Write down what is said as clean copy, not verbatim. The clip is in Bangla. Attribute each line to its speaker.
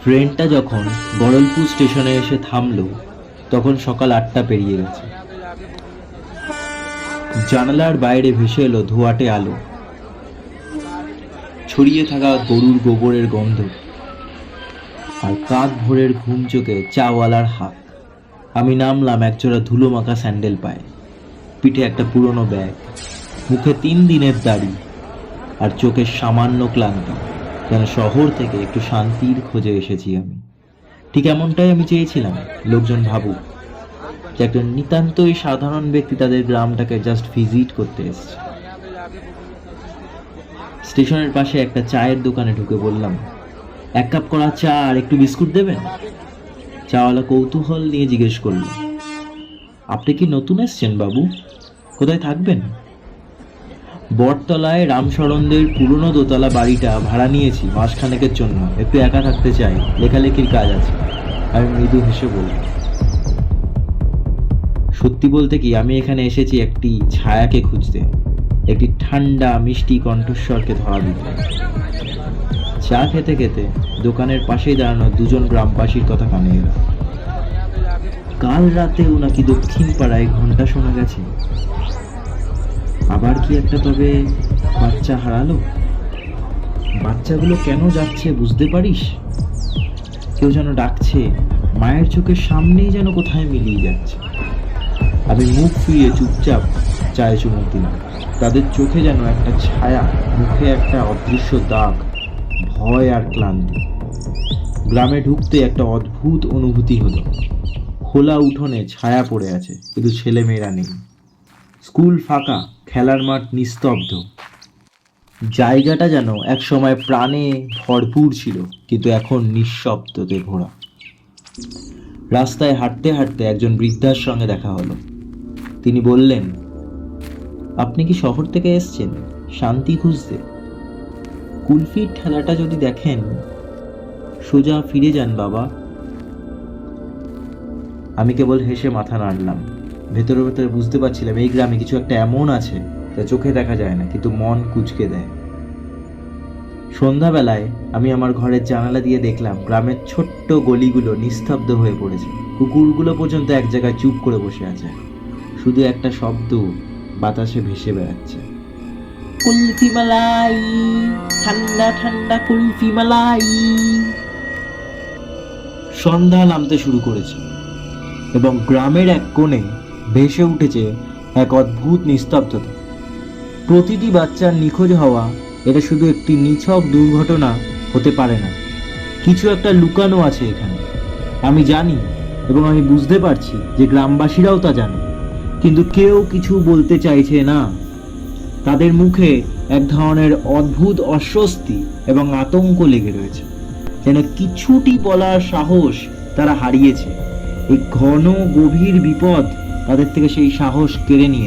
Speaker 1: ট্রেনটা যখন বড়লপুর স্টেশনে এসে থামলো তখন সকাল 8টা পেরিয়ে গেছে। জানালার বাইরে ভেসে এলো ধোঁয়াটে আলো, ছড়িয়ে থাকা গরুর গোবরের গন্ধ, আর কাঁধ ভোরের ঘুম চোখে চাওয়ালার হাক। আমি নামলাম একজোড়া ধুলো মাখা স্যান্ডেল পায়ে, পিঠে একটা পুরনো ব্যাগ, মুখে 3 দিনের দাড়ি, আর চোখে সামান্য ক্লান্তি, যেন শহর থেকে একটু শান্তির খোঁজে এসেছি আমি। ঠিক এমনটাই আমি চেয়েছিলাম লোকজন ভাবুক যে একজন নিতান্তই সাধারণ ব্যক্তি তাদের গ্রামটাকে জাস্ট ভিজিট করতে এসেছে। স্টেশনের পাশে একটা চায়ের দোকানে ঢুকে বললাম, 1 কাপ করা চা আর একটু বিস্কুট দেবেন? চাওয়ালা কৌতূহল নিয়ে জিজ্ঞেস করল, আপনি কি নতুন এসছেন বাবু? কোথায় থাকবেন? বটতলায় রামশরণদের পুরনো দোতলা বাড়িটা ভাড়া নিয়েছি মাসখানেকের জন্য, একটু একা থাকতে চাই, লেখালেখির কাজ আছে। আমি মৃদু হেসে বলল, সত্যি বলতে কি আমি এখানে এসেছি একটি ছায়াকে খুঁজতে, একটি ঠান্ডা মিষ্টি কণ্ঠস্বরকে ধরা দিতে। চা খেতে খেতে দোকানের পাশেই দাঁড়ানো 2জন গ্রামবাসীর কথা কানে এলো। কাল রাতেও নাকি দক্ষিণ পাড়ায় ঘন্টা শোনা গেছে। আবার কি একটা তবে বাচ্চা হারালো? বাচ্চাগুলো কেন যাচ্ছে বুঝতে পারিস? কেউ যেন ডাকছে, মায়ের চোখের সামনেই যেন কোথায় মিলিয়ে যাচ্ছে। আমি মুখ ফিরিয়ে চুপচাপ চায়ে চুমুক দিলাম। তাদের চোখে যেন একটা ছায়া, মুখে একটা অদৃশ্য দাগ, ভয় আর ক্লান্তি। গ্রামে ঢুকতে একটা অদ্ভুত অনুভূতি হলো। খোলা উঠোনে ছায়া পড়ে আছে, কিন্তু ছেলেমেয়েরা নেই। স্কুল ফাঁকা, খেলার মাঠ নিস্তব্ধ। জায়গাটা যেন এক সময় প্রাণে ভরপুর ছিল, কিন্তু এখন নিঃশব্দতে ভরা। রাস্তায় হাঁটতে হাঁটতে একজন বৃদ্ধার সঙ্গে দেখা হলো। তিনি বললেন, আপনি কি শহর থেকে এসছেন শান্তি খুঁজতে? কুলফির ঠেলাটা যদি দেখেন, সোজা ফিরে যান বাবা। আমি কেবল হেসে মাথা নাড়লাম। ভেতরে ভেতরে বুঝতে পারছিলাম এই গ্রামে কিছু একটা এমন আছে যা চোখে দেখা যায় না, কিন্তু মন কুঁচকে দেয়। সন্ধ্যাবেলায় আমি আমার ঘরের জানালা দিয়ে দেখলাম গ্রামের ছোট্ট গলিগুলো নিস্তব্ধ হয়ে পড়েছে। কুকুরগুলো পর্যন্ত এক জায়গায় চুপ করে বসে আছে। শুধু একটা শব্দ বাতাসে ভেসে বেড়াচ্ছে, কুলফি মালাই, ঠান্ডা ঠান্ডা কুলফি মালাই। সন্ধ্যা নামতে শুরু করেছে এবং গ্রামের এক কোণে ভেসে উঠেছে এক অদ্ভুত নিস্তব্ধতা। প্রতিটি বাচ্চার নিখোঁজ হওয়া এটা শুধু একটি নিছক দুর্ঘটনা হতে পারে না, কিছু একটা লুকানো আছে এখানে। আমি জানি এবং আমি বুঝতে পারছি যে গ্রামবাসীরাও তা জানে, কিন্তু কেউ কিছু বলতে চাইছে না। তাদের মুখে এক ধরনের অদ্ভুত অস্বস্তি এবং আতঙ্ক লেগে রয়েছে, যেন কিছুটি বলার সাহস তারা হারিয়েছে। এই ঘন গভীর বিপদ তাদের থেকে সেই সাহস কেড়ে নিয়েছে।